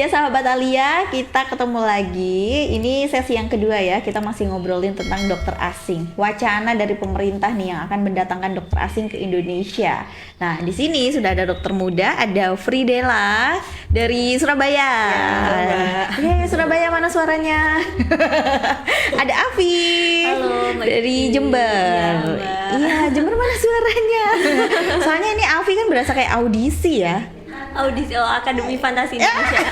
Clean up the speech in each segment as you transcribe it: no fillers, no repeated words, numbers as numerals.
Iya sahabat Alia, kita ketemu lagi. Ini sesi yang kedua ya. Kita masih ngobrolin tentang dokter asing. Wacana dari pemerintah nih yang akan mendatangkan dokter asing ke Indonesia. Nah, di sini sudah ada dokter muda, ada Fridela dari Surabaya. Ya, Surabaya mana suaranya? Ada Afi. Halo, Mbak dari Kiki. Jember. Iya, Jember mana suaranya? Soalnya ini Afi kan berasa kayak audisi ya. Audisi Akademi Fantasi Indonesia.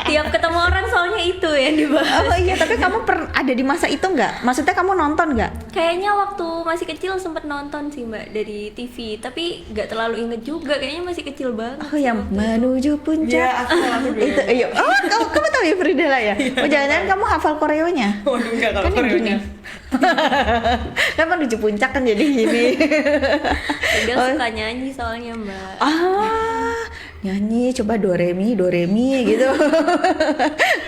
Tiap ketemu orang soalnya itu yang dibahas. Oh iya, tapi kamu ada di masa itu nggak? Maksudnya kamu nonton nggak? Kayaknya waktu masih kecil sempet nonton sih Mbak dari TV, tapi nggak terlalu inget juga. Kayaknya masih kecil banget. Oh yang menuju puncak. Iya, aku Itu, iya. Oh, kamu tahu ya Fridela ya? Oh jangan-jangan kamu hafal koreonya? Waduh, enggak kalau Kan yang gini. Kan menuju puncak kan jadi gini. Dia Oh. suka nyanyi soalnya Mbak. Nyanyi coba do re mi gitu.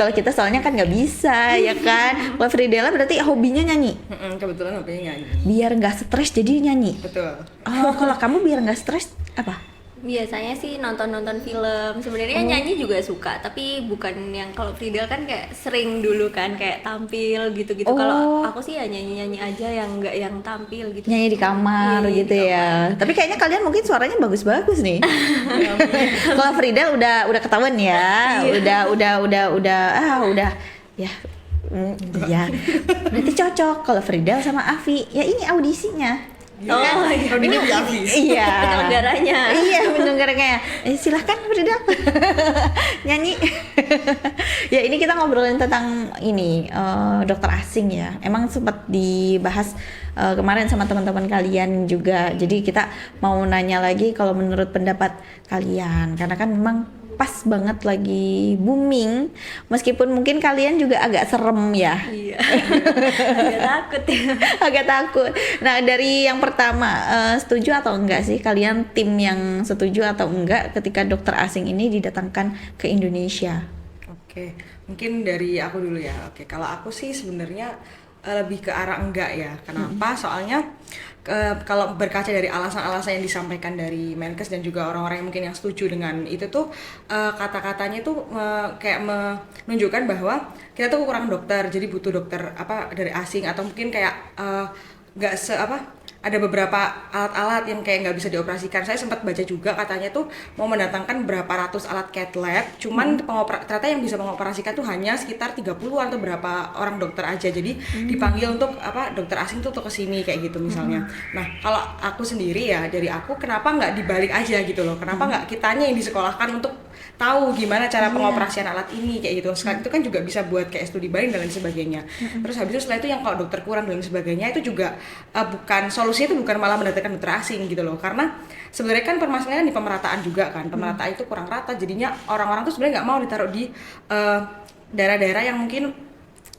Kalau kita soalnya kan nggak bisa ya kan. Kalau Fridela berarti hobinya nyanyi. Kebetulan hobinya nyanyi. Biar nggak stres jadi nyanyi. Betul. Oh, kalau kamu biar nggak stres apa? Biasanya sih nonton film. Sebenarnya nyanyi juga suka, tapi bukan yang kalau Fridel kan kayak sering dulu kan kayak tampil gitu-gitu. Oh. Kalau aku sih ya nyanyi-nyanyi aja yang nggak yang tampil gitu. Nyanyi di kamar Iya, gitu di ya. Tapi kayaknya kalian mungkin suaranya bagus-bagus nih. Kalau Fridel udah ketahuan ya. Udah ya. Ya. Berarti cocok kalau Fridel sama Afi. Ya ini audisinya. Oh, iya. Ini Afi. Iya. Penyelenggaranya. Iya, penyelenggaranya. Silahkan Fridel nyanyi. Ya ini kita ngobrolin tentang ini dokter asing ya. Emang sempat dibahas kemarin sama teman-teman kalian juga. Jadi kita mau nanya lagi kalau menurut pendapat kalian, karena kan memang pas banget lagi booming, meskipun mungkin kalian juga agak serem ya. Iya. Agak takut ya. Agak takut. Nah dari yang pertama, setuju atau enggak sih kalian tim yang setuju atau enggak ketika dokter asing ini didatangkan ke Indonesia? Oke, mungkin dari aku dulu ya. Oke, kalau aku sih sebenarnya lebih ke arah enggak ya. Kenapa? Soalnya kalau berkaca dari alasan-alasan yang disampaikan dari Menkes dan juga orang-orang yang mungkin yang setuju dengan itu tuh kata-katanya tuh kayak menunjukkan bahwa kita tuh kekurangan dokter, jadi butuh dokter apa dari asing atau mungkin kayak nggak ada beberapa alat-alat yang kayak nggak bisa dioperasikan. Saya sempat baca juga katanya tuh mau mendatangkan berapa ratus alat cath lab, cuman ternyata yang bisa mengoperasikan tuh hanya sekitar 30-an atau berapa orang dokter aja. Jadi dipanggil untuk dokter asing tuh untuk kesini kayak gitu misalnya. Nah kalau aku sendiri ya, dari aku kenapa nggak dibalik aja gitu loh? Kenapa nggak kitanya yang disekolahkan untuk tahu gimana cara pengoperasian alat ini kayak gitu. Sekarang itu kan juga bisa buat kayak studi banding dan lain sebagainya. Terus habis itu setelah itu yang kalau dokter kurang dan lain sebagainya itu juga bukan solusinya, itu bukan malah mendatangkan dokter asing gitu loh. Karena sebenarnya kan permasalahan di pemerataan juga kan. Pemerataan itu kurang rata, jadinya orang-orang tuh sebenarnya nggak mau ditaruh di daerah-daerah yang mungkin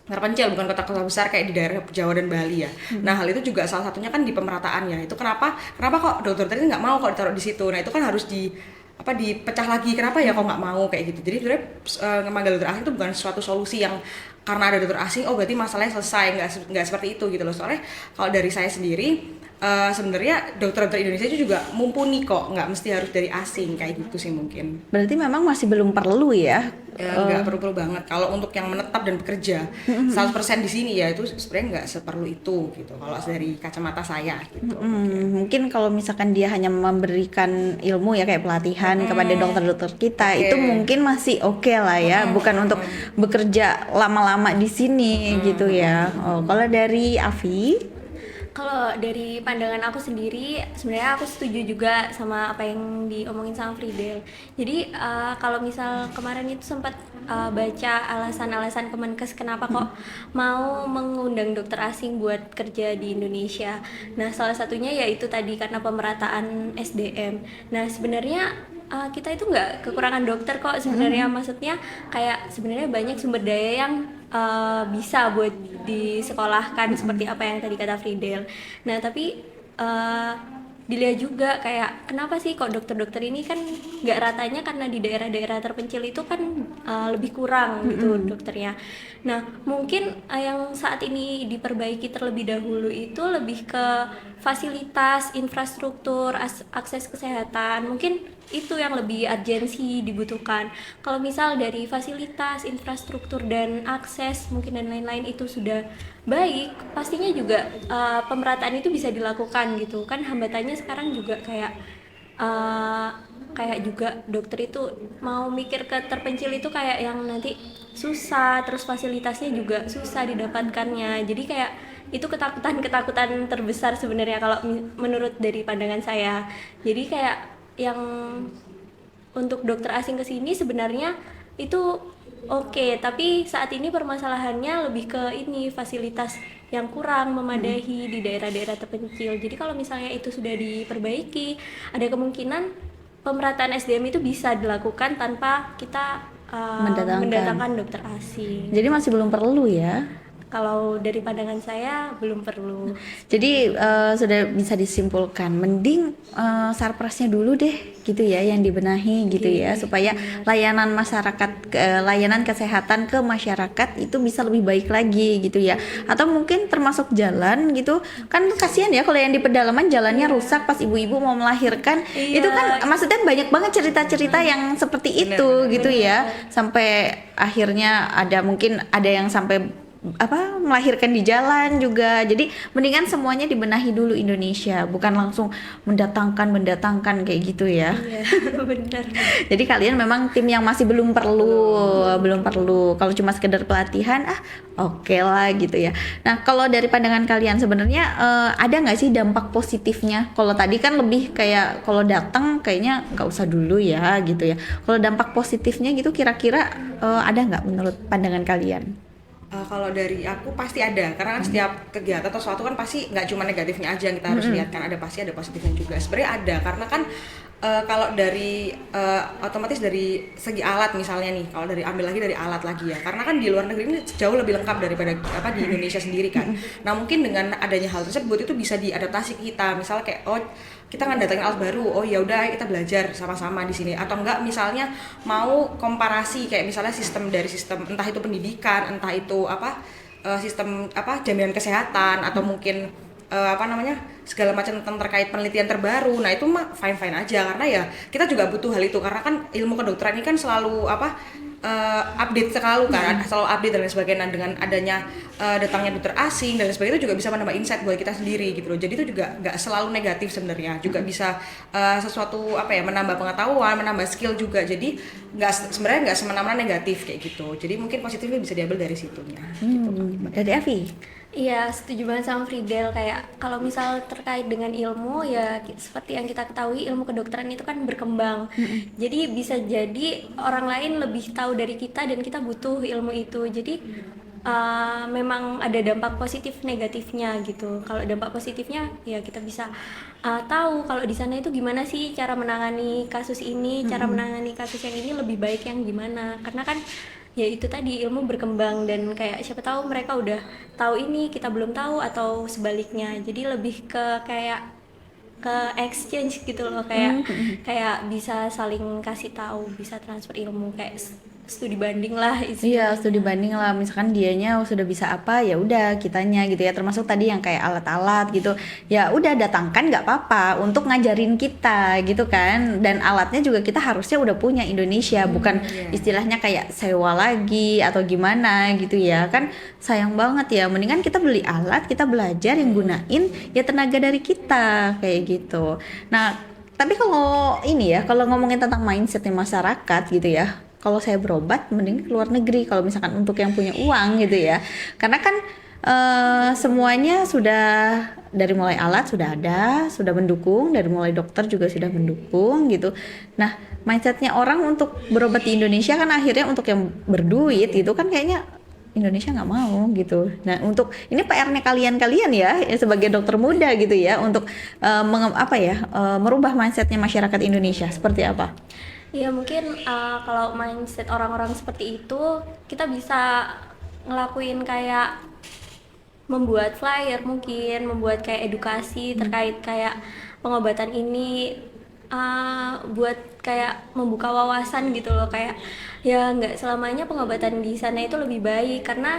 terpencil, bukan kota-kota besar kayak di daerah Jawa dan Bali ya. Nah hal itu juga salah satunya kan di pemerataannya. Itu kenapa kok dokter ini nggak mau kok ditaruh di situ. Nah itu kan harus dipecah lagi, kenapa ya kok nggak mau kayak gitu. Jadi sebenarnya memanggil dokter asing itu bukan suatu solusi yang karena ada dokter asing berarti masalahnya selesai, nggak seperti itu gitu loh. Soalnya kalau dari saya sendiri sebenarnya dokter-dokter Indonesia itu juga mumpuni kok, nggak mesti harus dari asing kayak gitu sih mungkin. Berarti memang masih belum perlu ya? Nggak perlu banget. Kalau untuk yang menetap dan bekerja 100% di sini ya itu sebenarnya nggak seperlu itu gitu. Kalau dari kacamata saya gitu. Mungkin kalau misalkan dia hanya memberikan ilmu ya kayak pelatihan kepada dokter-dokter kita, itu mungkin masih oke lah ya, bukan untuk bekerja lama-lama di sini gitu ya. Oh, kalau dari Afi? Kalau dari pandangan aku sendiri, sebenarnya aku setuju juga sama apa yang diomongin sama Fridel. Jadi kalau misal kemarin itu sempat baca alasan-alasan Kemenkes kenapa kok mau mengundang dokter asing buat kerja di Indonesia. Nah salah satunya yaitu tadi karena pemerataan SDM. Nah sebenarnya kita itu nggak kekurangan dokter kok sebenarnya. Maksudnya kayak sebenarnya banyak sumber daya yang bisa buat disekolahkan seperti apa yang tadi kata Fridel. Nah tapi dilihat juga kayak kenapa sih kok dokter-dokter ini kan nggak ratanya, karena di daerah-daerah terpencil itu kan lebih kurang gitu dokternya. Nah mungkin yang saat ini diperbaiki terlebih dahulu itu lebih ke fasilitas, infrastruktur, akses kesehatan, mungkin itu yang lebih urgensi dibutuhkan. Kalau misal dari fasilitas, infrastruktur dan akses mungkin dan lain-lain itu sudah baik, pastinya juga pemerataan itu bisa dilakukan gitu kan. Hambatannya sekarang juga kayak juga dokter itu mau mikir ke terpencil itu kayak yang nanti susah, terus fasilitasnya juga susah didapatkannya. Jadi kayak itu ketakutan terbesar sebenarnya kalau menurut dari pandangan saya. Jadi kayak yang untuk dokter asing ke sini sebenarnya itu oke, tapi saat ini permasalahannya lebih ke ini fasilitas yang kurang memadai di daerah-daerah terpencil. Jadi kalau misalnya itu sudah diperbaiki, ada kemungkinan pemerataan SDM itu bisa dilakukan tanpa kita mendatangkan dokter asing. Jadi masih belum perlu ya. Kalau dari pandangan saya belum perlu. Jadi sudah bisa disimpulkan, mending sarprasnya dulu deh, gitu ya, yang dibenahi gitu ya, supaya layanan masyarakat, layanan kesehatan ke masyarakat itu bisa lebih baik lagi gitu ya. Atau mungkin termasuk jalan gitu, kan kasihan ya kalau yang di pedalaman jalannya rusak pas ibu-ibu mau melahirkan, itu kan maksudnya banyak banget cerita-cerita yang seperti itu gitu ya, sampai akhirnya mungkin ada yang sampai melahirkan di jalan juga. Jadi mendingan semuanya dibenahi dulu Indonesia, bukan langsung mendatangkan kayak gitu ya. Iya, benar. Jadi kalian memang tim yang masih belum perlu. Kalau cuma sekedar pelatihan, oke lah gitu ya. Nah kalau dari pandangan kalian sebenarnya ada nggak sih dampak positifnya? Kalau tadi kan lebih kayak kalau datang kayaknya nggak usah dulu ya gitu ya. Kalau dampak positifnya gitu kira-kira ada nggak menurut pandangan kalian? Kalau dari aku pasti ada, karena kan setiap kegiatan atau sesuatu kan pasti nggak cuma negatifnya aja yang kita harus lihat kan, pasti ada positifnya juga. Sebenarnya ada, karena kan kalau dari otomatis dari segi alat misalnya nih, kalau ambil lagi dari alat lagi ya, karena kan di luar negeri ini jauh lebih lengkap daripada di Indonesia sendiri kan. Nah mungkin dengan adanya hal tersebut itu bisa diadaptasi kita, misalnya kayak kita nggak datangin alat baru, ya udah kita belajar sama-sama di sini, atau enggak misalnya mau komparasi kayak misalnya sistem entah itu pendidikan, entah itu sistem jaminan kesehatan, atau mungkin segala macam tentang terkait penelitian terbaru. Nah itu mah fine aja, karena ya kita juga butuh hal itu, karena kan ilmu kedokteran ini kan selalu update selalu kan, selalu update dan lain sebagainya. Dengan adanya datangnya dokter asing dan lain sebagainya itu juga bisa menambah insight buat kita sendiri gitu loh. Jadi itu juga nggak selalu negatif sebenarnya, juga bisa sesuatu menambah pengetahuan, menambah skill juga. Jadi sebenarnya nggak semena-mena negatif kayak gitu. Jadi mungkin positifnya bisa diambil dari situnya. Gitu. Dari Avi? Iya, setuju banget sama Fridel. Kayak kalau misal terkait dengan ilmu ya seperti yang kita ketahui, ilmu kedokteran itu kan berkembang. Jadi bisa jadi orang lain lebih tahu dari kita dan kita butuh ilmu itu. Jadi memang ada dampak positif negatifnya gitu. Kalau dampak positifnya ya kita bisa tahu kalau di sana itu gimana sih cara menangani kasus ini, cara menangani kasus yang ini lebih baik yang gimana. Karena kan ya itu tadi, ilmu berkembang dan kayak siapa tahu mereka udah tahu ini kita belum tahu, atau sebaliknya. Jadi lebih ke exchange gitu loh, kayak bisa saling kasih tahu, bisa transfer ilmu, kayak studi banding lah istilahnya. Iya, studi banding lah. Misalkan dianya sudah bisa apa, ya udah kitanya gitu ya. Termasuk tadi yang kayak alat-alat gitu. Ya udah datangkan nggak apa-apa untuk ngajarin kita gitu kan. Dan alatnya juga kita harusnya udah punya Indonesia, bukan istilahnya kayak sewa lagi atau gimana gitu ya. Kan sayang banget ya. Mendingan kita beli alat, kita belajar yang gunain ya tenaga dari kita kayak gitu. Nah, tapi kalau ini ya, kalau ngomongin tentang mindsetnya masyarakat gitu ya, kalau saya berobat mending ke luar negeri kalau misalkan untuk yang punya uang gitu ya, karena kan semuanya sudah, dari mulai alat sudah ada, sudah mendukung, dari mulai dokter juga sudah mendukung gitu. Nah mindsetnya orang untuk berobat di Indonesia kan akhirnya untuk yang berduit gitu kan kayaknya Indonesia nggak mau gitu. Nah untuk ini PR-nya kalian ya sebagai dokter muda gitu ya, untuk merubah mindsetnya masyarakat Indonesia seperti apa? Ya mungkin kalau mindset orang-orang seperti itu, kita bisa ngelakuin kayak membuat flyer, mungkin membuat kayak edukasi terkait kayak pengobatan ini buat kayak membuka wawasan gitu loh, kayak ya nggak selamanya pengobatan di sana itu lebih baik, karena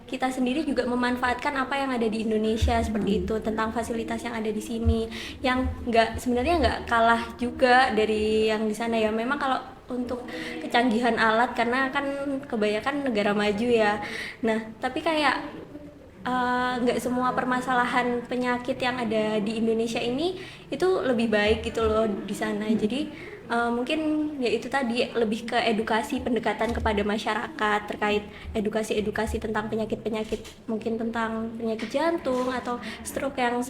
kita sendiri juga memanfaatkan apa yang ada di Indonesia seperti itu, tentang fasilitas yang ada di sini yang sebenarnya nggak kalah juga dari yang di sana ya. Memang kalau untuk kecanggihan alat, karena kan kebanyakan negara maju ya, nah tapi kayak nggak semua permasalahan penyakit yang ada di Indonesia ini itu lebih baik gitu loh di sana. Jadi mungkin ya itu tadi, lebih ke edukasi, pendekatan kepada masyarakat terkait edukasi tentang penyakit-penyakit, mungkin tentang penyakit jantung atau stroke yang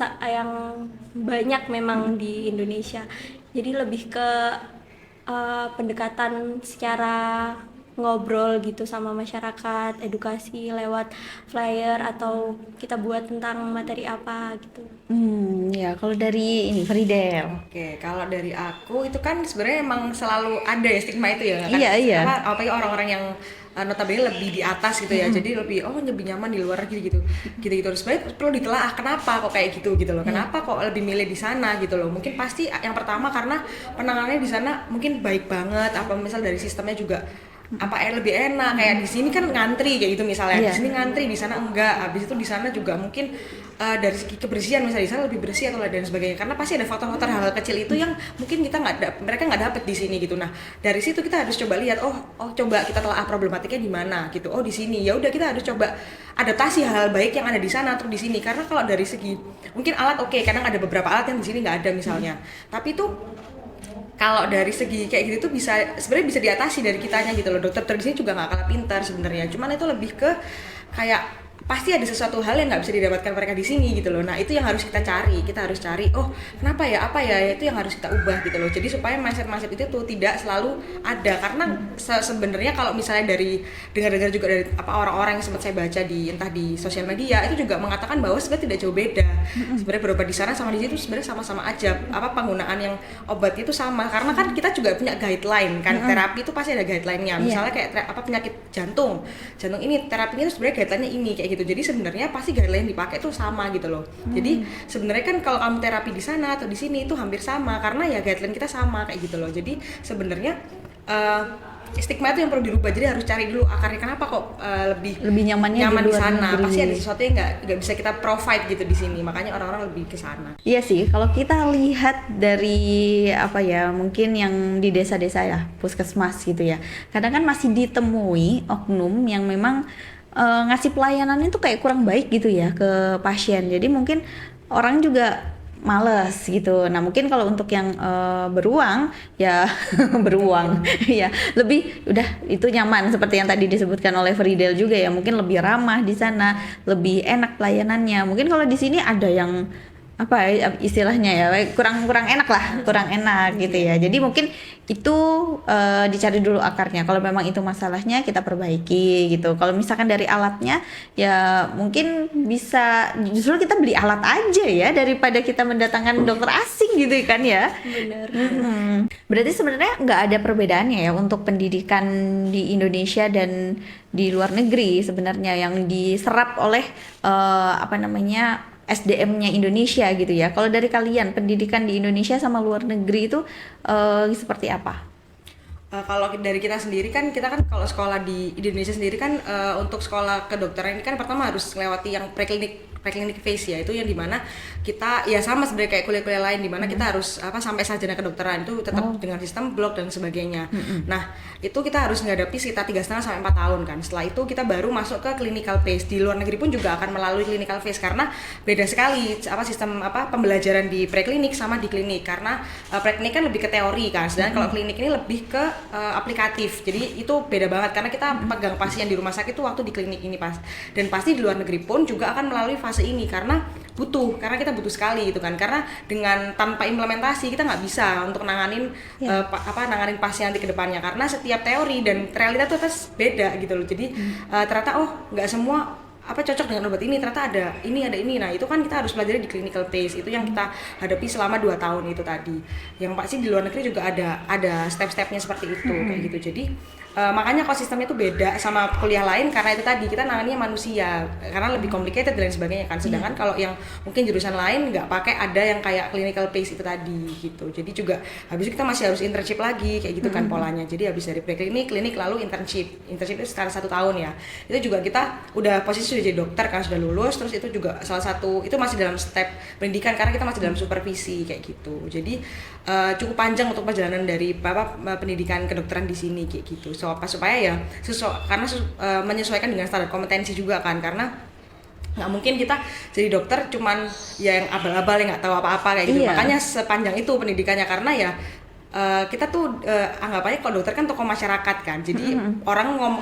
banyak memang di Indonesia. Jadi lebih ke pendekatan secara ngobrol gitu sama masyarakat, edukasi lewat flyer atau kita buat tentang materi apa gitu. Ya kalau dari ini Fridel. Oke, kalau dari aku itu kan sebenarnya emang selalu ada ya stigma itu ya kan. Iya. Apalagi orang-orang yang notabene lebih di atas gitu ya. Jadi lebih lebih nyaman di luar gitu. Gitu. Sebenarnya perlu ditelaah kenapa kok kayak gitu loh. Kenapa kok lebih milih di sana gitu loh. Mungkin pasti yang pertama karena penanganannya di sana mungkin baik banget, apa misal dari sistemnya juga lebih enak. Kayak di sini kan ngantri kayak gitu misalnya. Di sini ngantri, di sana enggak. Habis itu di sana juga mungkin dari segi kebersihan misalnya di sana lebih bersih atau dan sebagainya, karena pasti ada faktor-faktor hal kecil itu yang mungkin mereka nggak dapet di sini gitu. Nah dari situ kita harus coba lihat coba kita telah problematiknya di mana gitu. Di sini ya udah kita harus coba adaptasi hal-hal baik yang ada di sana atau di sini, karena kalau dari segi mungkin alat kadang ada beberapa alat yang di sini nggak ada misalnya, tapi itu kalau dari segi kayak gitu tuh sebenarnya bisa diatasi dari kitanya gitu loh. Dokter di sini juga nggak kalah pintar sebenarnya, cuman itu lebih ke kayak pasti ada sesuatu hal yang nggak bisa didapatkan mereka di sini gitu loh. Nah itu yang harus kita cari kenapa ya, apa ya, itu yang harus kita ubah gitu loh. Jadi supaya mindset itu tuh tidak selalu ada, karena sebenarnya kalau misalnya dari dengar juga dari orang-orang yang sempat saya baca entah di sosial media itu juga mengatakan bahwa sebenarnya tidak jauh beda. Sebenarnya berobat di sana sama di situ sebenarnya sama-sama aja, penggunaan yang obat itu sama, karena kan kita juga punya guideline kan. Terapi itu pasti ada guideline-nya. Misalnya kayak penyakit jantung ini terapinya itu sebenarnya guideline-nya ini kayak gitu. Jadi sebenarnya pasti guideline yang dipakai itu sama gitu loh. Jadi sebenarnya kan kalau kamu terapi di sana atau di sini itu hampir sama, karena ya guideline kita sama kayak gitu loh. Jadi sebenarnya stigma itu yang perlu dirubah. Jadi harus cari dulu akarnya kenapa kok lebih nyaman di sana. Pasti ada sesuatu yang nggak bisa kita provide gitu di sini, makanya orang-orang lebih ke sana. Iya sih, kalau kita lihat dari mungkin yang di desa-desa ya, puskesmas gitu ya, kadang kan masih ditemui oknum yang memang ngasih pelayanan itu kayak kurang baik gitu ya ke pasien. Jadi mungkin orang juga males gitu. Nah mungkin kalau untuk yang beruang ya beruang ya lebih udah itu nyaman seperti yang tadi disebutkan oleh Fridel juga ya, mungkin lebih ramah di sana, lebih enak pelayanannya. Mungkin kalau di sini ada yang istilahnya ya kurang enak lah, kurang enak gitu ya. Jadi mungkin itu dicari dulu akarnya. Kalau memang itu masalahnya kita perbaiki gitu. Kalau misalkan dari alatnya ya mungkin bisa justru kita beli alat aja ya daripada kita mendatangkan dokter asing gitu kan ya. Benar. Berarti sebenarnya nggak ada perbedaannya ya untuk pendidikan di Indonesia dan di luar negeri sebenarnya yang diserap oleh SDM-nya Indonesia gitu ya. Kalau dari kalian pendidikan di Indonesia sama luar negeri itu seperti apa? Kalau dari kita sendiri kan, kalau sekolah di Indonesia sendiri kan untuk sekolah kedokteran ini kan pertama harus melewati yang preclinic phase ya, itu yang dimana kita ya sama sebenarnya kayak kuliah-kuliah lain dimana kita harus sampai sarjana kedokteran itu tetap dengan sistem blok dan sebagainya. Nah itu kita harus menghadapi sekitar 3,5 sampai 4 tahun kan. Setelah itu kita baru masuk ke clinical phase. Di luar negeri pun juga akan melalui clinical phase karena beda sekali sistem pembelajaran di preklinik sama di klinik, karena preklinik kan lebih ke teori kan, sedangkan kalau klinik ini lebih ke aplikatif. Jadi itu beda banget karena kita pegang pasien di rumah sakit itu waktu di klinik ini dan pasti di luar negeri pun juga akan melalui fase ini karena kita butuh sekali gitu kan, karena tanpa implementasi kita nggak bisa untuk nanganin nanganin pasien nanti ke depannya, karena setiap teori dan realita tuh beda gitu loh. Jadi ternyata nggak semua apa cocok dengan obat ini, ternyata ada ini. Nah, itu kan kita harus pelajari di clinical phase. Itu yang kita hadapi selama 2 tahun itu tadi. Yang pasti di luar negeri juga ada step-stepnya seperti itu kayak gitu. Jadi makanya kok sistemnya itu beda sama kuliah lain karena itu tadi kita nangannya manusia karena lebih complicated dan sebagainya kan. Sedangkan kalau yang mungkin jurusan lain nggak pakai ada yang kayak clinical phase itu tadi gitu. Jadi juga habis itu kita masih harus internship lagi kayak gitu kan polanya. Jadi habis dari preklinik, klinik lalu internship itu sekitar 1 tahun ya. Itu juga kita udah posisi sudah jadi dokter kan, sudah lulus, terus itu juga salah satu itu masih dalam step pendidikan karena kita masih dalam supervisi kayak gitu. Jadi cukup panjang untuk perjalanan dari pendidikan kedokteran di sini kayak gitu. Supaya ya karena menyesuaikan dengan standar kompetensi juga kan, karena nggak mungkin kita jadi dokter cuman ya yang abal-abal yang nggak tahu apa-apa kayak gitu. Makanya sepanjang itu pendidikannya karena ya kita tuh anggap aja kalau dokter kan tokoh masyarakat kan, jadi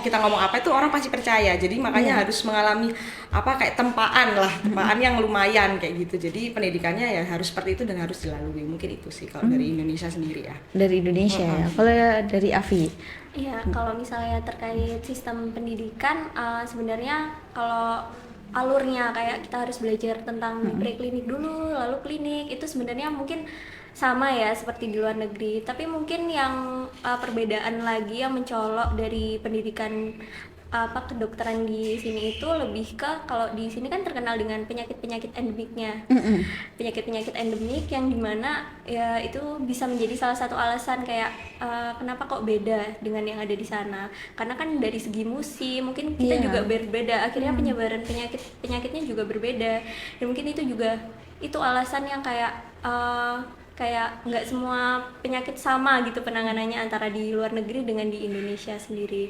kita ngomong apa itu orang pasti percaya, jadi makanya harus mengalami apa kayak tempaan yang lumayan kayak gitu. Jadi pendidikannya ya harus seperti itu dan harus dilalui. Mungkin itu sih kalau dari Indonesia sendiri ya. Dari Indonesia ya. Kalau dari Avi? Iya, kalau misalnya terkait sistem pendidikan, sebenarnya kalau alurnya kayak kita harus belajar tentang preklinik dulu, lalu klinik, itu sebenarnya mungkin sama ya seperti di luar negeri. Tapi mungkin yang perbedaan lagi yang mencolok dari pendidikan kedokteran di sini itu lebih ke, kalau di sini kan terkenal dengan penyakit-penyakit endemiknya, penyakit-penyakit endemik yang dimana ya itu bisa menjadi salah satu alasan kayak kenapa kok beda dengan yang ada di sana, karena kan dari segi musim mungkin kita juga berbeda, akhirnya penyebaran penyakitnya juga berbeda, dan mungkin itu juga itu alasan yang kayak nggak semua penyakit sama gitu penanganannya antara di luar negeri dengan di Indonesia sendiri.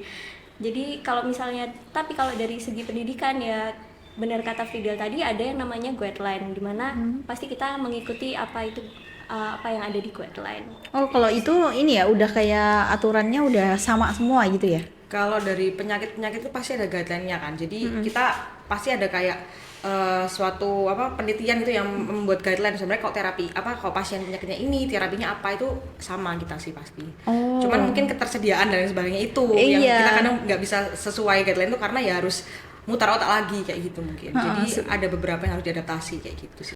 Jadi kalau misalnya, tapi kalau dari segi pendidikan ya benar kata Fidel tadi, ada yang namanya guideline, dimana pasti kita mengikuti apa yang ada di guideline. Oh, kalau itu ini ya udah kayak aturannya udah sama semua gitu ya? Kalau dari penyakit itu pasti ada guideline-nya kan. Jadi kita pasti ada kayak suatu penelitian itu yang membuat guideline sebenarnya kalau terapi kalau pasien penyakitnya ini terapinya apa itu sama kita sih pasti. Cuman mungkin ketersediaan dan lain sebagainya itu yang kita kadang nggak bisa sesuai guideline itu karena ya harus mutar otak lagi kayak gitu mungkin. Jadi ada beberapa yang harus diadaptasi kayak gitu sih.